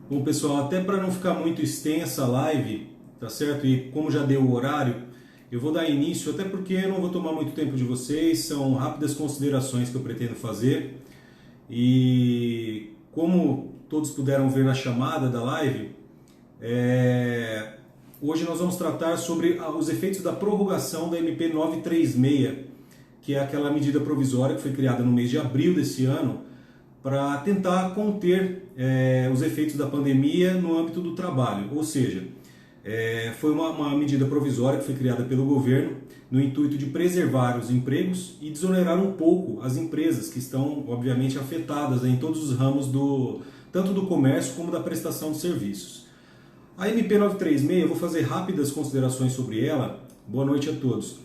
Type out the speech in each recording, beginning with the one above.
Bom, pessoal, até para não ficar muito extensa a live, tá certo? E como já deu o horário, eu vou dar início, até porque eu não vou tomar muito tempo de vocês, são rápidas considerações que eu pretendo fazer. E como todos puderam ver na chamada da live, hoje nós vamos tratar sobre os efeitos da prorrogação da MP 936, que é aquela medida provisória que foi criada no mês de abril desse ano, para tentar conter os efeitos da pandemia no âmbito do trabalho. Ou seja, foi uma medida provisória que foi criada pelo governo no intuito de preservar os empregos e desonerar um pouco as empresas que estão, obviamente, afetadas em todos os ramos, tanto do comércio como da prestação de serviços. A MP 936, eu vou fazer rápidas considerações sobre ela. Boa noite a todos.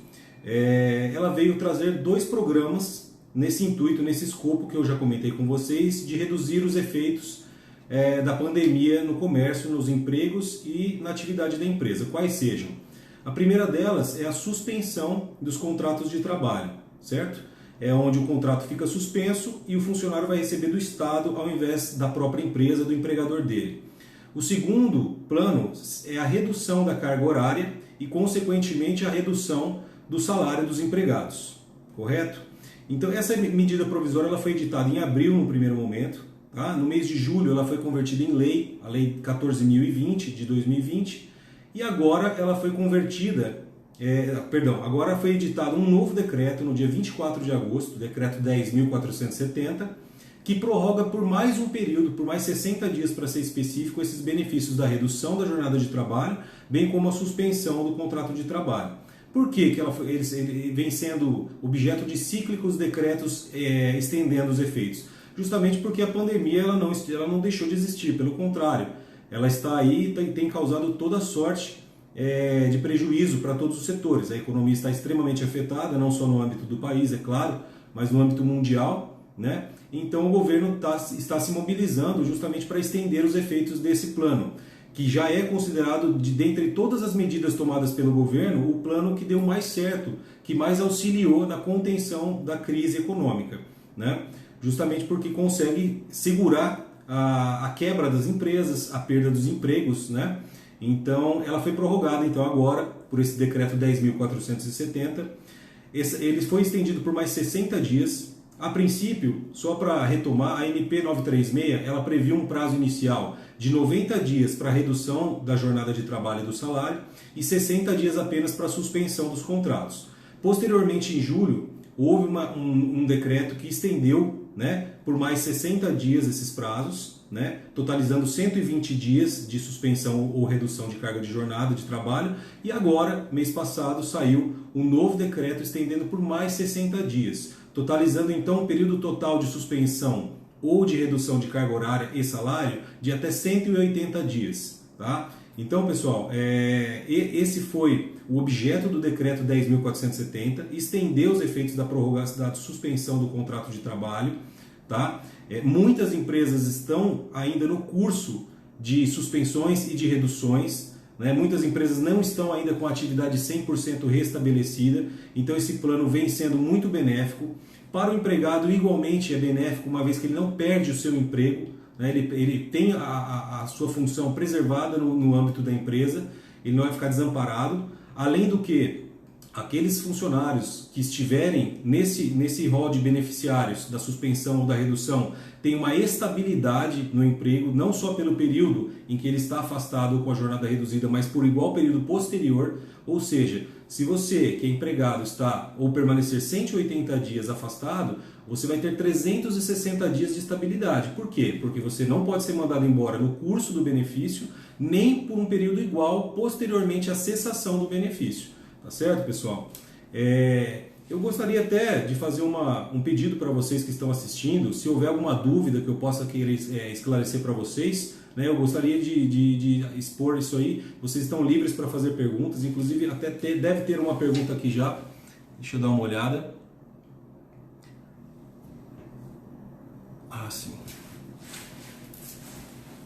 Ela veio trazer dois programas nesse intuito, nesse escopo que eu já comentei com vocês, de reduzir os efeitos da pandemia no comércio, nos empregos e na atividade da empresa, quais sejam. A primeira delas é a suspensão dos contratos de trabalho, certo? É onde o contrato fica suspenso e o funcionário vai receber do Estado ao invés da própria empresa, do empregador dele. O segundo plano é a redução da carga horária e, consequentemente, a redução do salário dos empregados, correto? Então, essa medida provisória ela foi editada em abril, no primeiro momento. Tá? No mês de julho, ela foi convertida em lei, a Lei 14.020, de 2020. E agora ela foi convertida, agora foi editado um novo decreto no dia 24 de agosto, decreto 10.470, que prorroga por mais um período, por mais 60 dias para ser específico, esses benefícios da redução da jornada de trabalho, bem como a suspensão do contrato de trabalho. Por que ele vem sendo objeto de cíclicos decretos estendendo os efeitos? Justamente porque a pandemia ela não deixou de existir, pelo contrário, ela está aí e tem causado toda sorte de prejuízo para todos os setores. A economia está extremamente afetada, não só no âmbito do país, é claro, mas no âmbito mundial, né? Então o governo está se mobilizando justamente para estender os efeitos desse plano, que já é considerado, dentre todas as medidas tomadas pelo governo, o plano que deu mais certo, que mais auxiliou na contenção da crise econômica, né? Justamente porque consegue segurar a quebra das empresas, a perda dos empregos, né? Então, ela foi prorrogada então agora por esse decreto 10.470. Ele foi estendido por mais 60 dias. A princípio, só para retomar, a MP 936 ela previu um prazo inicial de 90 dias para a redução da jornada de trabalho e do salário e 60 dias apenas para a suspensão dos contratos. Posteriormente, em julho, houve um decreto que estendeu, né, por mais 60 dias esses prazos, né, totalizando 120 dias de suspensão ou redução de carga de jornada de trabalho. E agora, mês passado, saiu um novo decreto estendendo por mais 60 dias, totalizando então um período total de suspensão ou de redução de carga horária e salário de até 180 dias. Tá? Então, pessoal, esse foi o objeto do decreto 10.470, estender os efeitos da prorrogação, da suspensão do contrato de trabalho. Tá? Muitas empresas estão ainda no curso de suspensões e de reduções. Né? Muitas empresas não estão ainda com a atividade 100% restabelecida, então esse plano vem sendo muito benéfico. Para o empregado, igualmente é benéfico, uma vez que ele não perde o seu emprego, né? Ele tem a sua função preservada no âmbito da empresa, ele não vai ficar desamparado. Além do que, aqueles funcionários que estiverem nesse rol de beneficiários da suspensão ou da redução têm uma estabilidade no emprego, não só pelo período em que ele está afastado com a jornada reduzida, mas por igual período posterior. Ou seja, se você, que é empregado, está ou permanecer 180 dias afastado, você vai ter 360 dias de estabilidade. Por quê? Porque você não pode ser mandado embora no curso do benefício, nem por um período igual posteriormente à cessação do benefício. Tá certo, pessoal? Eu gostaria até de fazer um pedido para vocês que estão assistindo. Se houver alguma dúvida que eu possa querer esclarecer para vocês, né, eu gostaria de expor isso aí. Vocês estão livres para fazer perguntas, inclusive até deve ter uma pergunta aqui já. Deixa eu dar uma olhada. Ah, sim.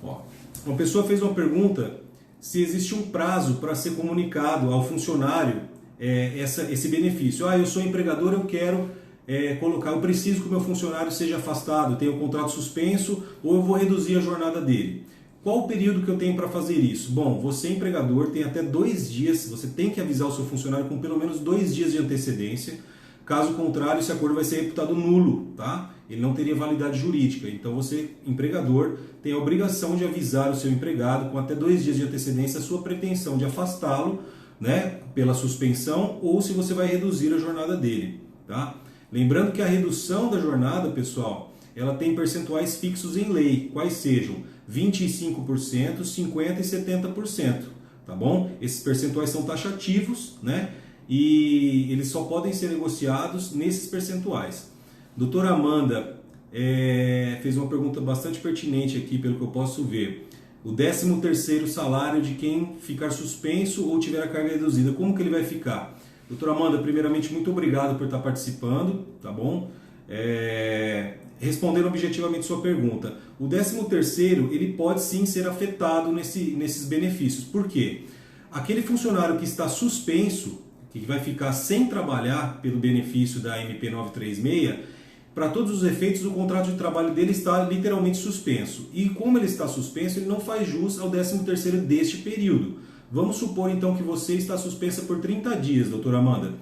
Ó, uma pessoa fez uma pergunta se existe um prazo para ser comunicado ao funcionário esse benefício. Eu sou empregador, eu quero eu preciso que o meu funcionário seja afastado, tenha o contrato suspenso ou eu vou reduzir a jornada dele. Qual o período que eu tenho para fazer isso? Bom, você empregador tem até 2 dias, você tem que avisar o seu funcionário com pelo menos 2 dias de antecedência. Caso contrário, esse acordo vai ser reputado nulo, tá? Ele não teria validade jurídica. Então você, empregador, tem a obrigação de avisar o seu empregado com até 2 dias de antecedência a sua pretensão de afastá-lo, né, pela suspensão, ou se você vai reduzir a jornada dele, tá? Lembrando que a redução da jornada, pessoal, ela tem percentuais fixos em lei, quais sejam 25%, 50% e 70%, tá bom? Esses percentuais são taxativos, né? E eles só podem ser negociados nesses percentuais. Doutora Amanda fez uma pergunta bastante pertinente aqui, pelo que eu posso ver. O 13º salário de quem ficar suspenso ou tiver a carga reduzida, como que ele vai ficar? Doutora Amanda, primeiramente, muito obrigado por estar participando, tá bom? Respondendo objetivamente sua pergunta, o 13º, ele pode sim ser afetado nesses benefícios. Por quê? Aquele funcionário que está suspenso, que vai ficar sem trabalhar pelo benefício da MP 936, para todos os efeitos, o contrato de trabalho dele está literalmente suspenso. E como ele está suspenso, ele não faz jus ao 13º deste período. Vamos supor então que você está suspensa por 30 dias, doutora Amanda.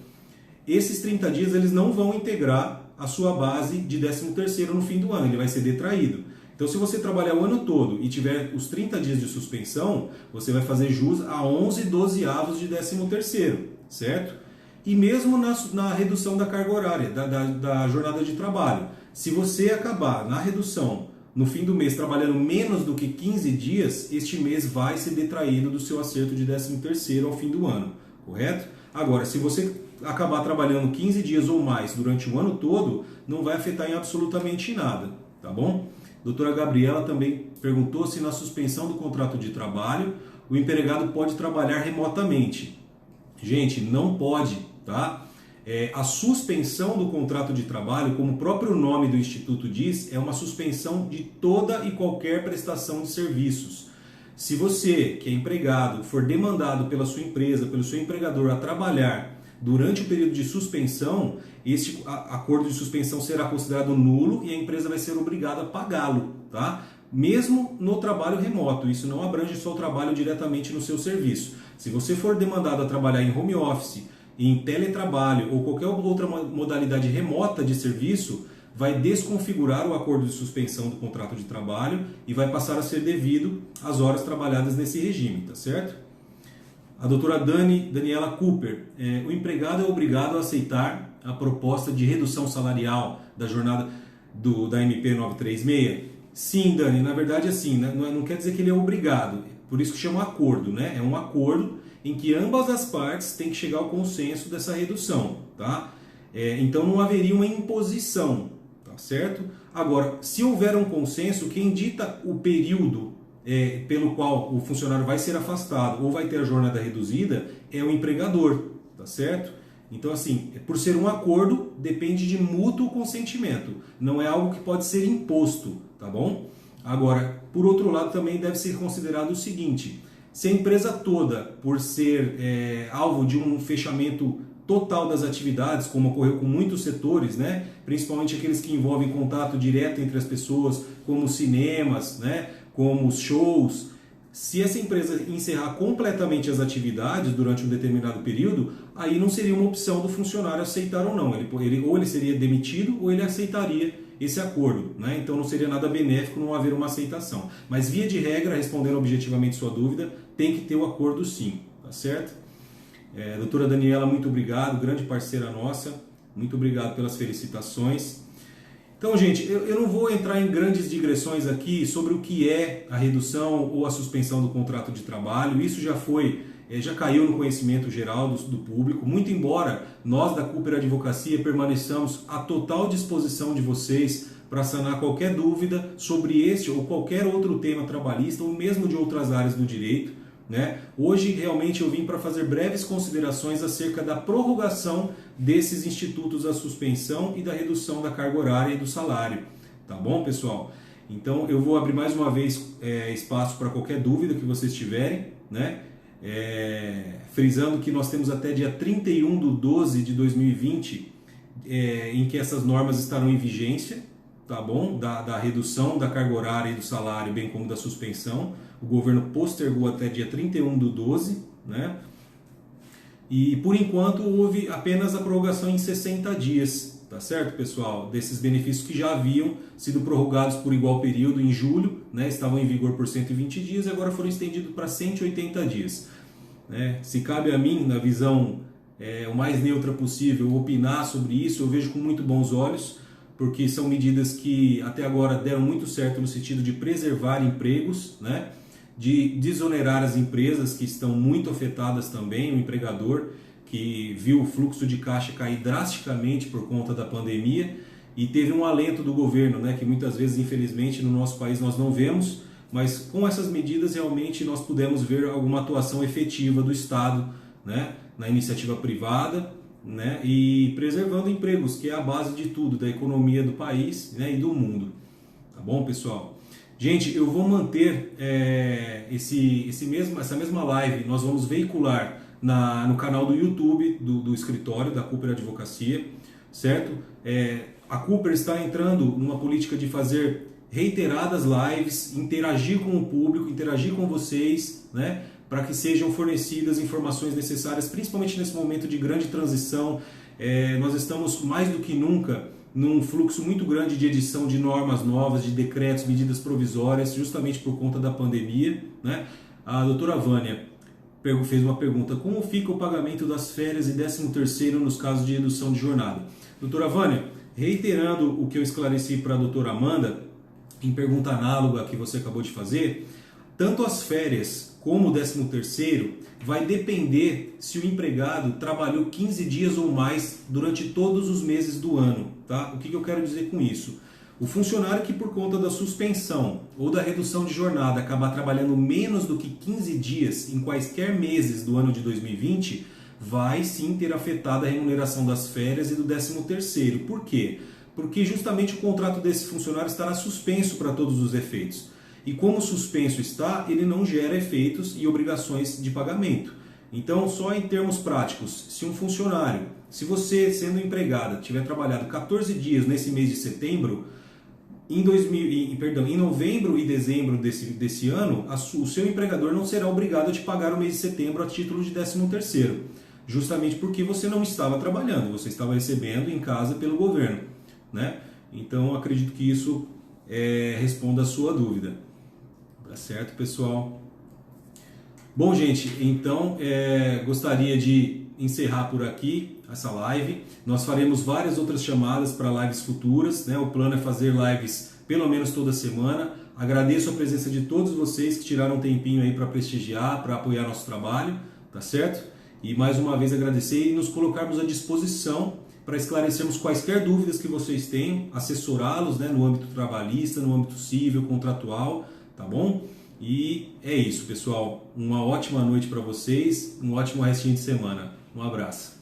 Esses 30 dias eles não vão integrar a sua base de 13º no fim do ano, ele vai ser detraído. Então, se você trabalhar o ano todo e tiver os 30 dias de suspensão, você vai fazer jus a 11/12 de 13º, certo? E mesmo na redução da carga horária, da jornada de trabalho. Se você acabar na redução no fim do mês trabalhando menos do que 15 dias, este mês vai ser detraído do seu acerto de 13º ao fim do ano, correto? Agora, se você acabar trabalhando 15 dias ou mais durante o ano todo, não vai afetar em absolutamente nada, tá bom? Doutora Gabriela também perguntou se na suspensão do contrato de trabalho o empregado pode trabalhar remotamente. Gente, não pode, tá? A suspensão do contrato de trabalho, como o próprio nome do Instituto diz, é uma suspensão de toda e qualquer prestação de serviços. Se você, que é empregado, for demandado pela sua empresa, pelo seu empregador a trabalhar durante o período de suspensão, este acordo de suspensão será considerado nulo e a empresa vai ser obrigada a pagá-lo, tá? Mesmo no trabalho remoto, isso não abrange só o trabalho diretamente no seu serviço. Se você for demandado a trabalhar em home office, em teletrabalho ou qualquer outra modalidade remota de serviço, vai desconfigurar o acordo de suspensão do contrato de trabalho e vai passar a ser devido às horas trabalhadas nesse regime, tá certo? A doutora Daniela Cooper, o empregado é obrigado a aceitar a proposta de redução salarial da jornada da MP 936? Sim, Dani, na verdade assim, não quer dizer que ele é obrigado, por isso que chama acordo, né? É um acordo em que ambas as partes têm que chegar ao consenso dessa redução, tá? Então não haveria uma imposição, tá certo? Agora, se houver um consenso, quem dita o período pelo qual o funcionário vai ser afastado ou vai ter a jornada reduzida é o empregador, tá certo? Então assim, por ser um acordo, depende de mútuo consentimento, não é algo que pode ser imposto, tá bom? Agora, por outro lado, também deve ser considerado o seguinte: se a empresa toda, por ser alvo de um fechamento total das atividades, como ocorreu com muitos setores, né, principalmente aqueles que envolvem contato direto entre as pessoas, como os cinemas, né, como os shows, se essa empresa encerrar completamente as atividades durante um determinado período, aí não seria uma opção do funcionário aceitar ou não. Ou ele seria demitido ou ele aceitaria esse acordo, né? Então não seria nada benéfico não haver uma aceitação. Mas via de regra, respondendo objetivamente sua dúvida, tem que ter o acordo sim, tá certo? Doutora Daniela, muito obrigado, grande parceira nossa, muito obrigado pelas felicitações. Então, gente, eu não vou entrar em grandes digressões aqui sobre o que é a redução ou a suspensão do contrato de trabalho. Isso já caiu no conhecimento geral do público, muito embora nós da Cooper Advocacia permaneçamos à total disposição de vocês para sanar qualquer dúvida sobre este ou qualquer outro tema trabalhista ou mesmo de outras áreas do direito, né? Hoje realmente eu vim para fazer breves considerações acerca da prorrogação desses institutos da suspensão e da redução da carga horária e do salário, tá bom, pessoal? Então eu vou abrir mais uma vez espaço para qualquer dúvida que vocês tiverem, né? Frisando que nós temos até dia 31/12/2020 em que essas normas estarão em vigência, tá bom? Da redução da carga horária e do salário, bem como da suspensão. O governo postergou até dia 31/12, né? E por enquanto houve apenas a prorrogação em 60 dias, tá certo, pessoal? Desses benefícios que já haviam sido prorrogados por igual período em julho, né? Estavam em vigor por 120 dias e agora foram estendidos para 180 dias. Né? Se cabe a mim, na visão o mais neutra possível, opinar sobre isso, eu vejo com muito bons olhos, porque são medidas que até agora deram muito certo no sentido de preservar empregos, né? De desonerar as empresas que estão muito afetadas também, o empregador que viu o fluxo de caixa cair drasticamente por conta da pandemia e teve um alento do governo, né? Que muitas vezes, infelizmente, no nosso país nós não vemos, mas com essas medidas realmente nós pudemos ver alguma atuação efetiva do Estado, né? Na iniciativa privada, né? E preservando empregos, que é a base de tudo, da economia do país, né? E do mundo. Tá bom, pessoal? Gente, eu vou manter essa mesma live, nós vamos veicular no canal do YouTube do escritório da Cooper Advocacia, certo? A Cooper está entrando numa política de fazer reiteradas lives, interagir com o público, interagir com vocês, né? Para que sejam fornecidas informações necessárias, principalmente nesse momento de grande transição. Nós estamos mais do que nunca num fluxo muito grande de edição de normas novas, de decretos, medidas provisórias, justamente por conta da pandemia, né? A doutora Vânia fez uma pergunta: como fica o pagamento das férias e 13º nos casos de redução de jornada? Doutora Vânia, reiterando o que eu esclareci para a doutora Amanda, em pergunta análoga que você acabou de fazer, tanto as férias como o 13º vai depender se o empregado trabalhou 15 dias ou mais durante todos os meses do ano. Tá? O que eu quero dizer com isso? O funcionário que por conta da suspensão ou da redução de jornada acabar trabalhando menos do que 15 dias em quaisquer meses do ano de 2020, vai sim ter afetado a remuneração das férias e do 13º. Por quê? Porque justamente o contrato desse funcionário estará suspenso para todos os efeitos. E como suspenso está, ele não gera efeitos e obrigações de pagamento. Então, só em termos práticos, se um funcionário, se você, sendo empregada, tiver trabalhado 14 dias nesse mês de setembro, em novembro e dezembro desse ano, o seu empregador não será obrigado a te pagar o mês de setembro a título de 13º, justamente porque você não estava trabalhando, você estava recebendo em casa pelo governo, né? Então, acredito que isso responda a sua dúvida. Tá certo, pessoal? Bom, gente, então gostaria de encerrar por aqui essa live. Nós faremos várias outras chamadas para lives futuras, né? O plano é fazer lives pelo menos toda semana. Agradeço a presença de todos vocês que tiraram um tempinho aí para prestigiar, para apoiar nosso trabalho, tá certo? E mais uma vez agradecer e nos colocarmos à disposição para esclarecermos quaisquer dúvidas que vocês tenham, assessorá-los, né, no âmbito trabalhista, no âmbito civil, contratual, tá bom? E é isso, pessoal. Uma ótima noite para vocês, um ótimo restinho de semana. Um abraço.